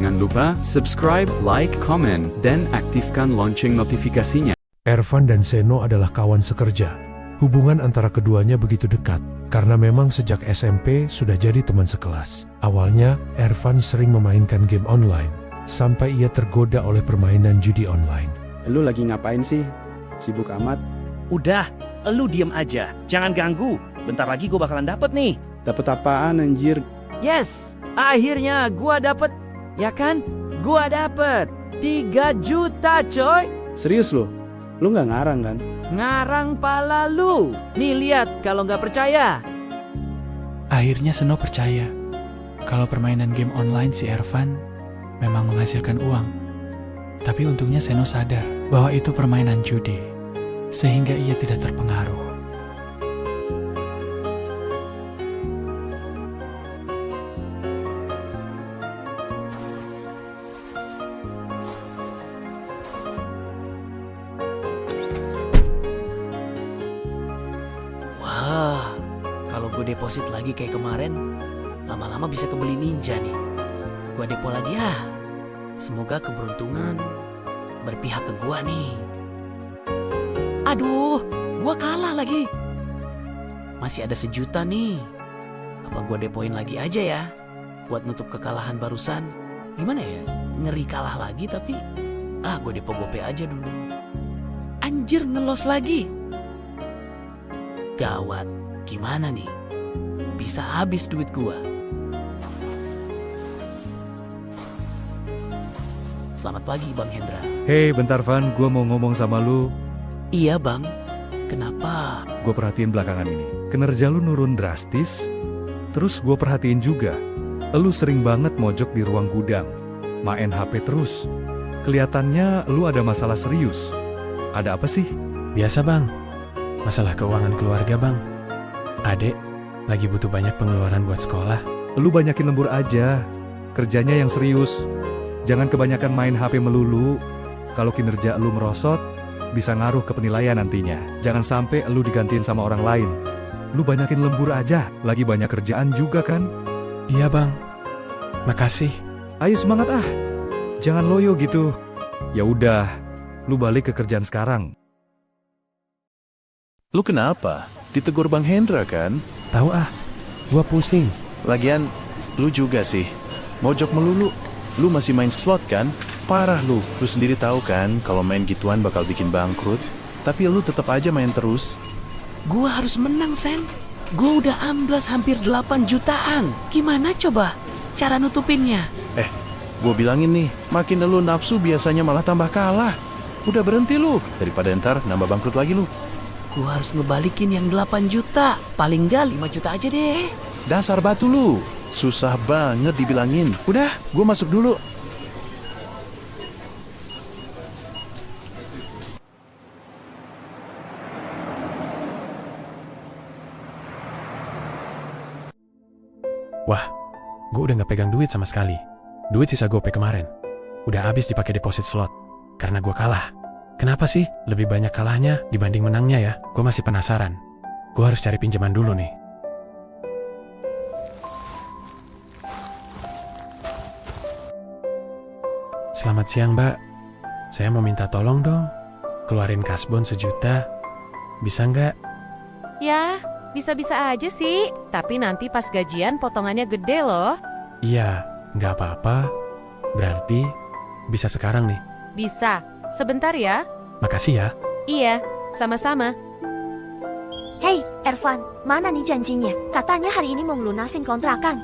Jangan lupa subscribe, like, comment, dan aktifkan lonceng notifikasinya. Ervan dan Seno adalah kawan sekerja. Hubungan antara keduanya begitu dekat, karena memang sejak SMP sudah jadi teman sekelas. Awalnya, Ervan sering memainkan game online, sampai ia tergoda oleh permainan judi online. Lu lagi ngapain sih? Sibuk amat? Udah, elu diem aja. Jangan ganggu. Bentar lagi gue bakalan dapet nih. Dapet apaan anjir? Yes, akhirnya gua dapet. Ya kan? Gua dapet 3 juta coy. Serius lu? Lu nggak ngarang kan? Ngarang pala lu. Nih lihat kalau nggak percaya. Akhirnya Seno percaya kalau permainan game online si Ervan memang menghasilkan uang. Tapi untungnya Seno sadar bahwa itu permainan judi, sehingga ia tidak terpengaruh. Wah, kalau gue deposit lagi kayak kemarin, lama-lama bisa kebeli ninja nih. Gue depo lagi ya. Semoga keberuntungan berpihak ke gua nih. Aduh, gua kalah lagi. Masih ada 1 juta nih. Apa gua depoin lagi aja ya? Buat nutup kekalahan barusan. Gimana ya? Ngeri kalah lagi tapi gua depo GoPay aja dulu. Anjir, ngelos lagi. Gawat, gimana nih? Bisa habis duit gua. Selamat pagi Bang Hendra. Hei bentar Van, gue mau ngomong sama lu. Iya Bang, kenapa? Gue perhatiin belakangan ini, kinerja lu nurun drastis. Terus gue perhatiin juga, lu sering banget mojok di ruang gudang, main HP terus. Kelihatannya lu ada masalah serius. Ada apa sih? Biasa bang, masalah keuangan keluarga bang. Adek lagi butuh banyak pengeluaran buat sekolah. Lu banyakin lembur aja, kerjanya yang serius. Jangan kebanyakan main HP melulu. Kalau kinerja lu merosot, bisa ngaruh ke penilaian nantinya. Jangan sampai lu digantiin sama orang lain. Lu banyakin lembur aja, lagi banyak kerjaan juga kan? Iya bang, makasih. Ayo semangat ah, jangan loyo gitu. Ya udah, lu balik ke kerjaan sekarang. Lu kenapa? Ditegur Bang Hendra kan? Tahu gua pusing. Lagian, lu juga sih. Mojok melulu. Lu masih main slot kan? Parah lu. Lu sendiri tahu kan kalau main gituan bakal bikin bangkrut. Tapi lu tetap aja main terus. Gua harus menang, Sen. Gua udah amblas hampir 8 jutaan. Gimana coba cara nutupinnya? Gua bilangin nih, makin lu nafsu biasanya malah tambah kalah. Udah berhenti lu, daripada ntar nambah bangkrut lagi lu. Gua harus ngebalikin yang 8 juta. Paling nggak 5 juta aja deh. Dasar batu lu. Susah banget dibilangin. Udah, gua masuk dulu. Wah, gue udah gak pegang duit sama sekali. Duit sisa GoPay kemarin udah habis dipakai deposit slot karena gue kalah. Kenapa sih lebih banyak kalahnya dibanding menangnya ya? Gue masih penasaran. Gue harus cari pinjaman dulu nih. Selamat siang mbak, saya mau minta tolong dong, keluarin kasbon 1 juta, bisa nggak? Ya, bisa-bisa aja sih, tapi nanti pas gajian potongannya gede loh. Iya, nggak apa-apa, berarti bisa sekarang nih. Bisa, sebentar ya. Makasih ya. Iya, sama-sama. Hei, Ervan, mana nih janjinya? Katanya hari ini mau melunasin kontrakan.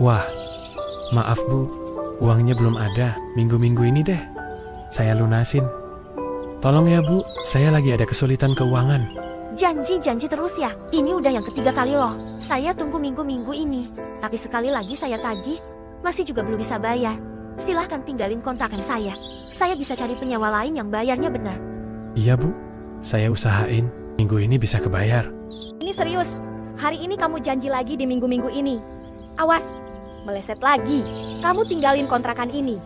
Wah, maaf bu, uangnya belum ada, minggu-minggu ini deh. Saya lunasin. Tolong ya bu, saya lagi ada kesulitan keuangan. Janji-janji terus ya? Ini udah yang ketiga kali loh. Saya tunggu minggu-minggu ini. Tapi sekali lagi saya tagih, masih juga belum bisa bayar. Silahkan tinggalin kontrakan saya. Saya bisa cari penyewa lain yang bayarnya benar. Iya bu, saya usahain. Minggu ini bisa kebayar. Ini serius. Hari ini kamu janji lagi di minggu-minggu ini. Awas, meleset lagi. Kamu tinggalin kontrakan ini.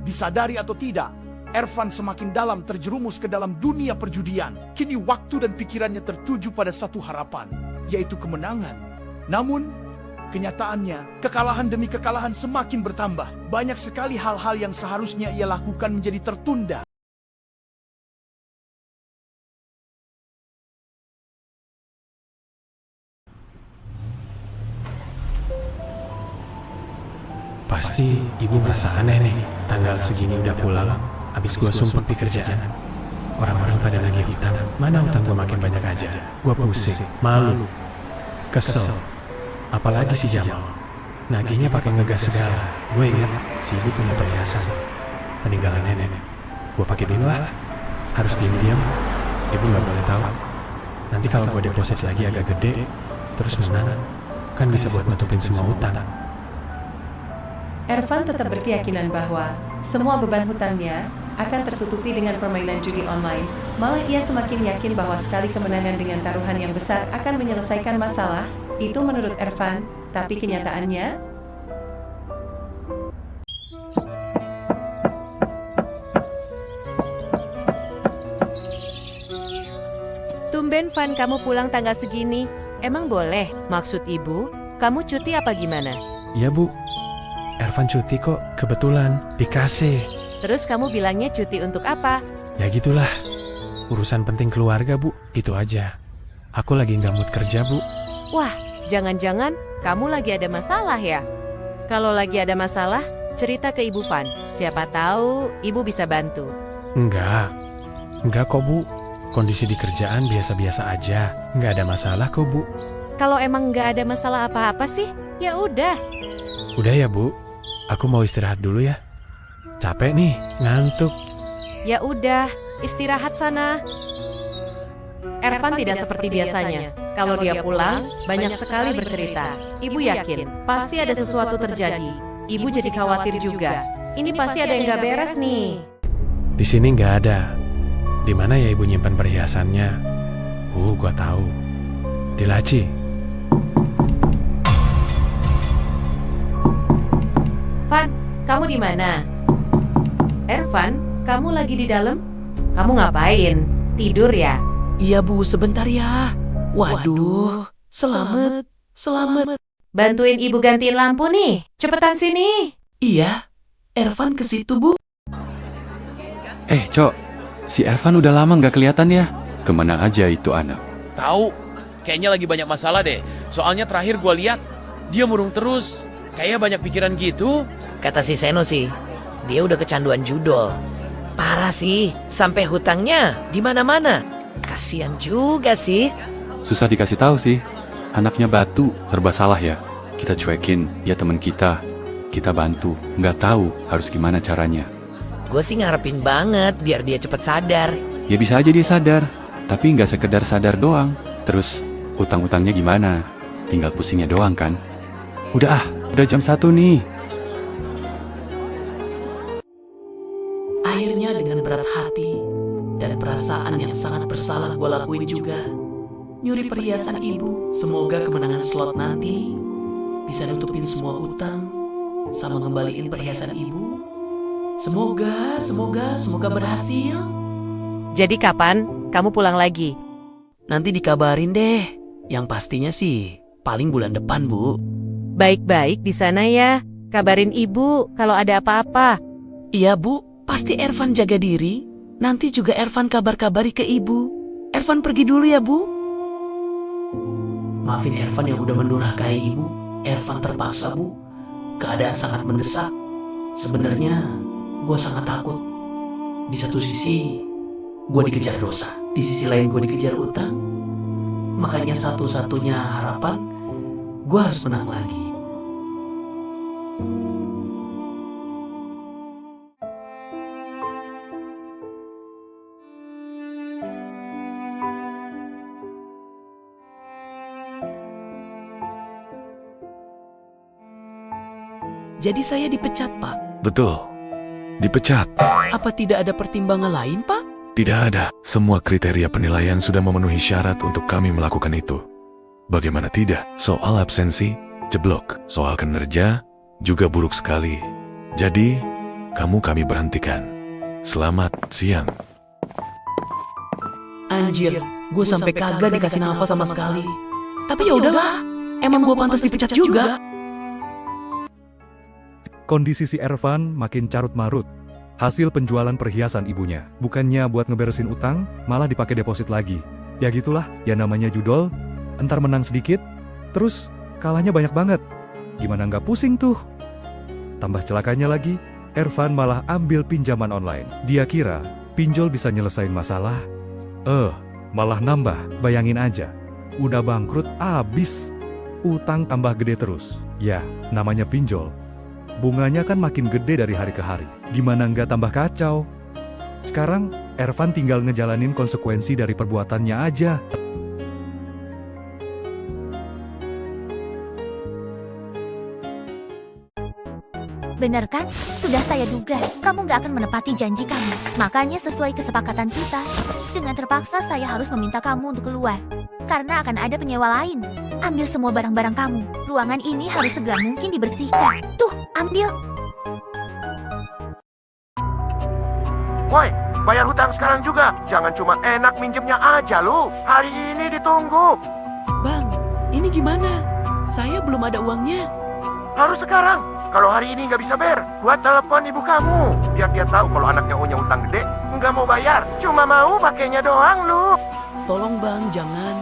Disadari atau tidak, Ervan semakin dalam terjerumus ke dalam dunia perjudian. Kini waktu dan pikirannya tertuju pada satu harapan, yaitu kemenangan. Namun, kenyataannya, kekalahan demi kekalahan semakin bertambah. Banyak sekali hal-hal yang seharusnya ia lakukan menjadi tertunda. Pasti ibu merasa aneh nih. Tanggal segini udah pulang, abis gue sumpah di kerjaan. Orang-orang pada nagih hutang, mana hutang gue makin banyak aja. Gue pusing, malu, kesel. Apalagi si Jamal, nagihnya pakai ngegas segala. Gue ingat si ibu punya perhiasan peninggalan nenek. Gue pakai dulu lah, harus diam-diam. Ibu nggak boleh tahu. Nanti kalau gue deposit lagi agak gede, terus menang, kan bisa buat nutupin semua hutang. Ervan tetap berkeyakinan bahwa semua beban hutangnya akan tertutupi dengan permainan judi online. Malah ia semakin yakin bahwa sekali kemenangan dengan taruhan yang besar akan menyelesaikan masalah. Itu menurut Ervan, tapi kenyataannya... Tumben Van kamu pulang tanggal segini. Emang boleh? Maksud ibu, kamu cuti apa gimana? Iya bu, Ervan cuti kok, kebetulan dikasih. Terus kamu bilangnya cuti untuk apa? Ya gitulah, urusan penting keluarga bu, itu aja. Aku lagi nggak mood kerja bu. Wah, jangan-jangan kamu lagi ada masalah ya? Kalau lagi ada masalah, cerita ke Ibu Van. Siapa tahu ibu bisa bantu. Enggak kok bu. Kondisi di kerjaan biasa-biasa aja, nggak ada masalah kok bu. Kalau emang nggak ada masalah apa-apa sih, ya udah. Udah ya bu, aku mau istirahat dulu ya. Capek nih, ngantuk. Ya udah, istirahat sana. Ervan tidak seperti biasanya. Kalau dia pulang, banyak sekali bercerita. Ibu yakin, pasti ada sesuatu terjadi. Ibu jadi khawatir juga. Ini pasti ada yang nggak beres nih. Di sini nggak ada. Di mana ya ibu nyimpan perhiasannya? Gua tahu. Di laci. Van, kamu di mana? Ervan, kamu lagi di dalam? Kamu ngapain? Tidur ya? Iya bu, sebentar ya. Waduh, selamat. Bantuin ibu gantiin lampu nih. Cepetan sini. Iya, Ervan ke situ bu. Cok, si Ervan udah lama nggak kelihatan ya? Kemana aja itu anak? Tahu, kayaknya lagi banyak masalah deh. Soalnya terakhir gua lihat dia murung terus. Kayaknya banyak pikiran gitu. Kata si Seno sih, dia udah kecanduan judol. Parah sih, sampai hutangnya di mana-mana. Kasian juga sih. Susah dikasih tahu sih. Anaknya batu, serba salah ya. Kita cuekin, dia teman kita. Kita bantu, nggak tahu harus gimana caranya. Gue sih ngarepin banget biar dia cepet sadar. Ya bisa aja dia sadar, tapi nggak sekedar sadar doang. Terus, utang-utangnya gimana? Tinggal pusingnya doang kan? Udah jam 1 nih. Akhirnya dengan berat hati dan perasaan yang sangat bersalah gue lakuin juga. Nyuri perhiasan ibu. Semoga kemenangan slot nanti bisa nutupin semua utang sama ngembaliin perhiasan ibu. Semoga berhasil. Jadi kapan kamu pulang lagi? Nanti dikabarin deh. Yang pastinya sih paling bulan depan bu. Baik-baik di sana ya. Kabarin ibu kalau ada apa-apa. Iya bu, pasti Ervan jaga diri. Nanti juga Ervan kabar-kabari ke ibu. Ervan pergi dulu ya bu. Maafin Ervan yang udah mendurhakai ibu. Ervan terpaksa bu. Keadaan sangat mendesak. Sebenarnya gue sangat takut. Di satu sisi gue dikejar dosa, di sisi lain gue dikejar utang. Makanya satu-satunya harapan gue harus menang lagi. Jadi saya dipecat, Pak? Betul, dipecat. Apa tidak ada pertimbangan lain, Pak? Tidak ada. Semua kriteria penilaian sudah memenuhi syarat untuk kami melakukan itu. Bagaimana tidak? Soal absensi, jeblok. Soal kinerja, juga buruk sekali. Jadi, kami berhentikan. Selamat siang. Anjir, gue sampai kagak dikasih nafas sama sekali. Tapi ya udahlah, Emang gue pantas dipecat juga? Kondisi si Ervan makin carut-marut. Hasil penjualan perhiasan ibunya. Bukannya buat ngeberesin utang, malah dipakai deposit lagi. Ya gitulah, ya namanya judol. Entar menang sedikit, terus kalahnya banyak banget. Gimana nggak pusing tuh? Tambah celakanya lagi, Ervan malah ambil pinjaman online. Dia kira pinjol bisa nyelesain masalah. Malah nambah, bayangin aja. Udah bangkrut abis. Utang tambah gede terus. Ya, namanya pinjol. Bunganya kan makin gede dari hari ke hari. Gimana nggak tambah kacau? Sekarang, Ervan tinggal ngejalanin konsekuensi dari perbuatannya aja. Bener kan? Sudah saya duga, kamu gak akan menepati janji kamu. Makanya sesuai kesepakatan kita, dengan terpaksa saya harus meminta kamu untuk keluar. Karena akan ada penyewa lain. Ambil semua barang-barang kamu. Ruangan ini harus segera mungkin dibersihkan. Tuh, ambil. Woi, bayar hutang sekarang juga. Jangan cuma enak minjemnya aja lu. Hari ini ditunggu. Bang, ini gimana? Saya belum ada uangnya. Harus sekarang. Kalau hari ini nggak bisa bayar, gua telepon ibu kamu. Biar dia tahu kalau anaknya punya utang gede, nggak mau bayar. Cuma mau pakainya doang lu. Tolong bang, jangan.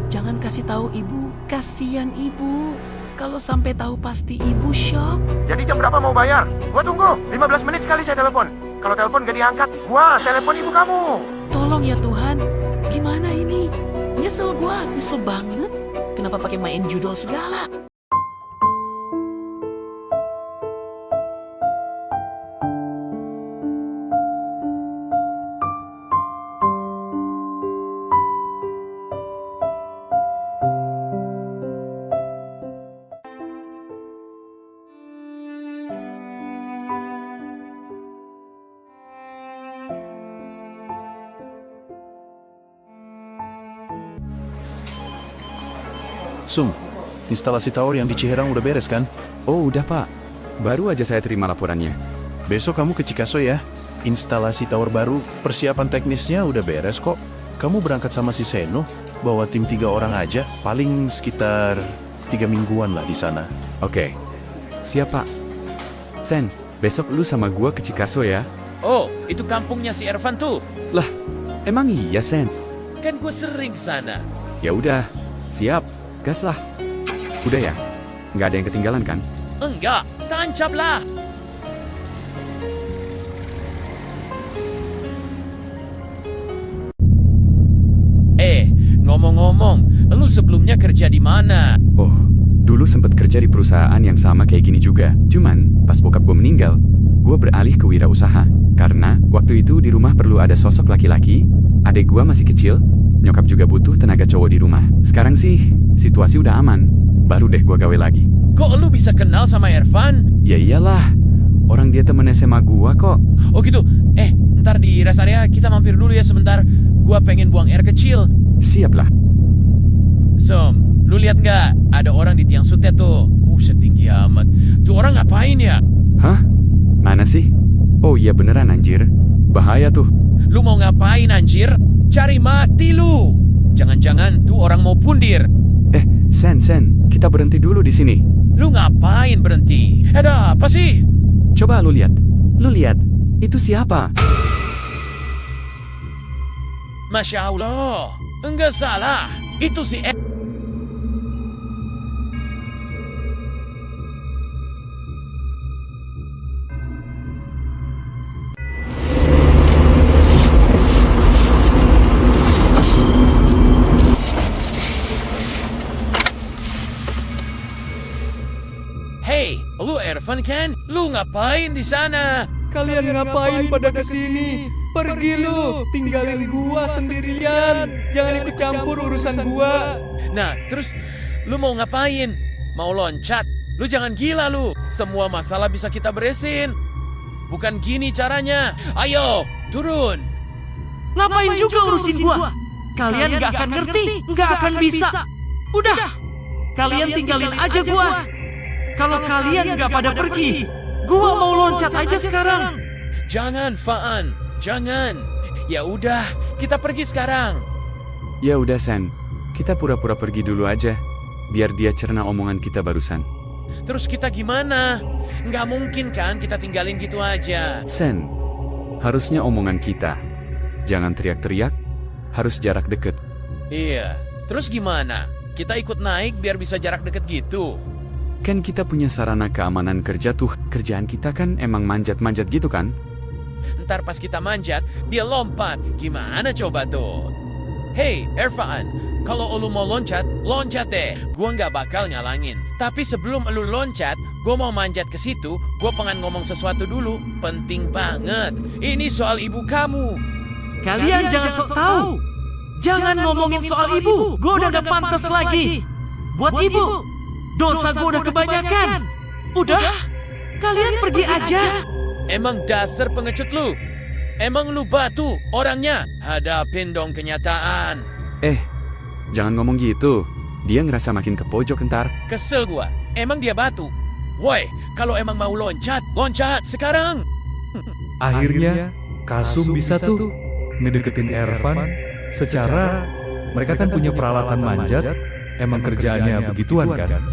Jangan kasih tahu ibu. Kasihan ibu. Kalau sampai tahu pasti ibu shock. Jadi jam berapa mau bayar? Gua tunggu. 15 menit sekali saya telepon. Kalau telepon gak diangkat, gua telepon ibu kamu. Tolong ya Tuhan. Gimana ini? Nyesel gua, nyesel banget. Kenapa pakai main judol segala? Sung, instalasi tower yang di Ciherang udah beres kan? Oh udah pak, baru aja saya terima laporannya. Besok kamu ke Cikaso ya. Instalasi tower baru, persiapan teknisnya udah beres kok. Kamu berangkat sama si Seno, bawa tim 3 orang aja, paling sekitar 3 mingguan lah di sana. Oke, siap pak. Sen, besok lu sama gua ke Cikaso ya. Oh, itu kampungnya si Ervan tuh. Lah, emang iya Sen? Kan gue sering sana. Ya udah, siap. Gas lah. Udah ya? Nggak ada yang ketinggalan kan? Enggak, tancap lah. Ngomong-ngomong, lu sebelumnya kerja di mana? Oh, dulu sempet kerja di perusahaan yang sama kayak gini juga. Cuman, pas bokap gue meninggal, gue beralih ke wirausaha. Karena, waktu itu di rumah perlu ada sosok laki-laki, adik gue masih kecil, nyokap juga butuh tenaga cowok di rumah. Sekarang sih, situasi udah aman. Baru deh gue gawe lagi. Kok lu bisa kenal sama Ervan? Ya iyalah, orang dia temen SMA gue kok. Oh gitu, ntar di rest area kita mampir dulu ya sebentar. Gue pengen buang air kecil. Siap lah. Som, lu lihat nggak? Ada orang di tiang sutet tuh. Setinggi amat. Tuh orang ngapain ya? Hah? Mana sih? Oh iya beneran anjir. Bahaya tuh. Lu mau ngapain anjir? Cari mati lu. Jangan-jangan tuh orang mau pundir. Sen, kita berhenti dulu di sini. Lu ngapain berhenti? Ada apa sih? Coba lu lihat. Itu siapa? Masya Allah, enggak salah. Itu si Hey, lu Ervan kan? Lu ngapain di sana? Kalian ngapain pada kesini? Pergi lu, tinggalin gua sendirian. Jangan ikut campur urusan gua. Nah, terus lu mau ngapain? Mau loncat? Lu jangan gila lu. Semua masalah bisa kita beresin. Bukan gini caranya. Ayo, turun. Ngapain juga urusin gua? Kalian gak akan ngerti, gak akan bisa. Udah, kalian tinggalin aja gua. Kalau kalian gak pada pergi, gua mau loncat aja sekarang. Jangan, Faan. Jangan. Ya udah, kita pergi sekarang. Ya udah Sen, kita pura-pura pergi dulu aja. biar dia cerna omongan kita barusan. Terus kita gimana? Nggak mungkin kan kita tinggalin gitu aja. Sen, harusnya omongan kita. Jangan teriak-teriak, harus jarak deket. Iya, terus gimana? Kita ikut naik biar bisa jarak deket gitu. Kan kita punya sarana keamanan kerja tuh. Kerjaan kita kan emang manjat-manjat gitu kan? Ntar pas kita manjat, dia lompat. Gimana coba tuh? Hey, Erfan, kalau lu mau loncat, loncat deh. Gua nggak bakal ngalangin. Tapi sebelum lu loncat, gua mau manjat ke situ, gua pengen ngomong sesuatu dulu. Penting banget. Ini soal ibu kamu. Kalian jangan sok tahu. Jangan ngomongin soal ibu. Gue udah gak pantas lagi. Buat ibu, dosa gue udah kebanyakan. Udah, kalian pergi aja. Emang dasar pengecut lu. Emang lu batu orangnya. Hadapin dong kenyataan. Jangan ngomong gitu. Dia ngerasa makin ke pojok ntar. Kesel gua. Emang dia batu. Woi, kalau emang mau loncat, loncat sekarang. Akhirnya, Kasum bisa tuh ngedeketin Ervan. Secara mereka kan punya peralatan manjat, emang kerjaannya begituan kan?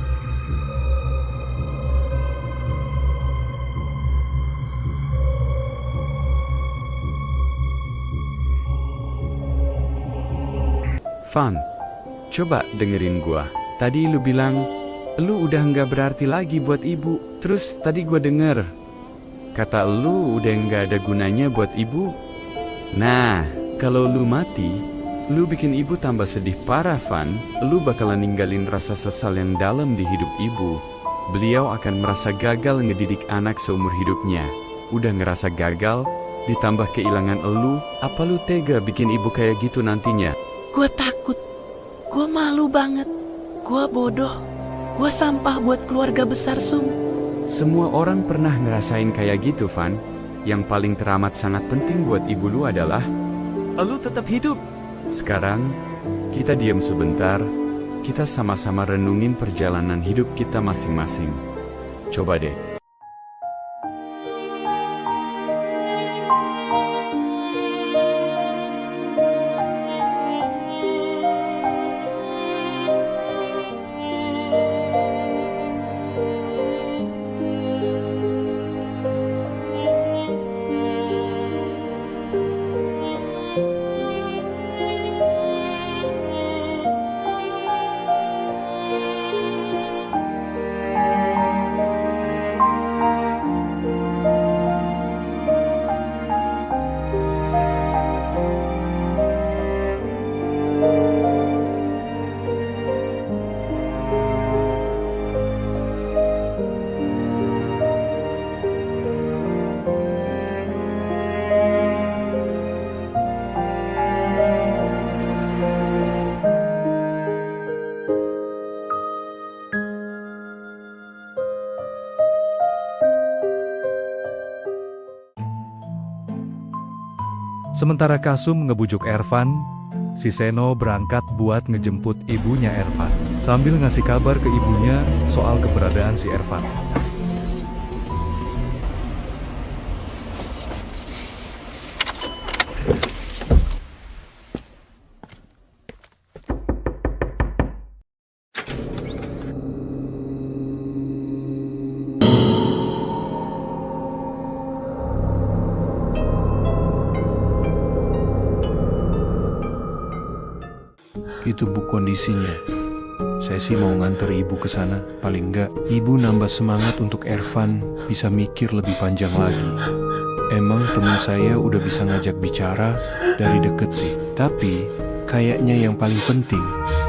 Van, coba dengerin gua. Tadi lu bilang, lu udah nggak berarti lagi buat ibu. Terus tadi gua denger, kata lu udah nggak ada gunanya buat ibu. Nah, kalau lu mati, lu bikin ibu tambah sedih parah, Van. Lu bakalan ninggalin rasa sesal yang dalam di hidup ibu. Beliau akan merasa gagal ngedidik anak seumur hidupnya. Udah ngerasa gagal, ditambah kehilangan elu, apa lu tega bikin ibu kayak gitu nantinya? Gue takut. Gue malu banget. Gue bodoh. Gue sampah buat keluarga besar Sum. Semua orang pernah ngerasain kayak gitu, Van. Yang paling teramat sangat penting buat ibu lu adalah lu tetap hidup. Sekarang, kita diam sebentar. Kita sama-sama renungin perjalanan hidup kita masing-masing. Coba deh. Sementara Kasum ngebujuk Ervan, si Seno berangkat buat ngejemput ibunya Ervan, sambil ngasih kabar ke ibunya soal keberadaan si Ervan. Itu bu kondisinya. Saya sih mau nganter ibu ke sana. Paling enggak, ibu nambah semangat untuk Ervan bisa mikir lebih panjang lagi. Emang teman saya udah bisa ngajak bicara dari deket sih. Tapi, kayaknya yang paling penting,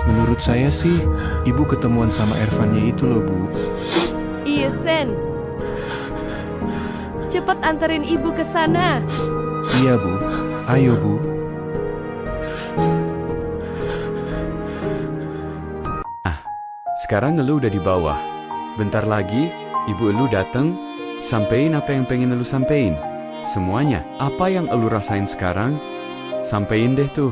menurut saya sih, ibu ketemuan sama Ervannya itu loh bu. Iya Sen. Cepet anterin ibu ke sana. Iya bu, ayo bu. Sekarang elu udah di bawah. Bentar lagi, ibu elu dateng, sampein apa yang pengen elu sampein. Semuanya, apa yang elu rasain sekarang, sampein deh tuh.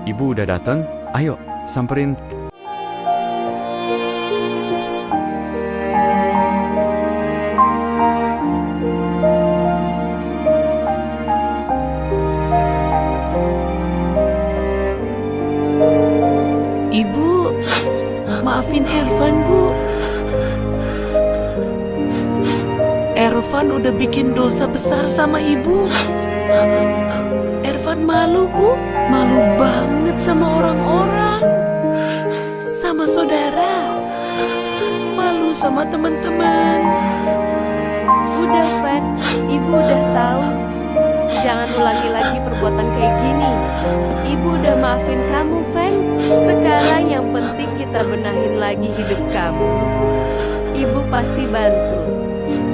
Ibu udah datang? Ayo, samperin. Ibu, maafin Ervan, Bu. Ervan udah bikin dosa besar sama ibu. Ervan malu, Bu. Malu banget sama orang-orang. Sama saudara. Malu sama teman-teman. Udah, Van. Ibu udah tahu. Jangan ulangi lagi perbuatan kayak gini. Ibu udah maafin kamu, Van. Sekarang yang penting kita benahin lagi hidup kamu. Ibu pasti bantu.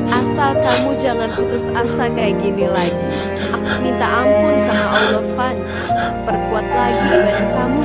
Asal kamu jangan putus asa kayak gini lagi. Minta ampun sama Allah, Van. Perkuat lagi ibadah kamu.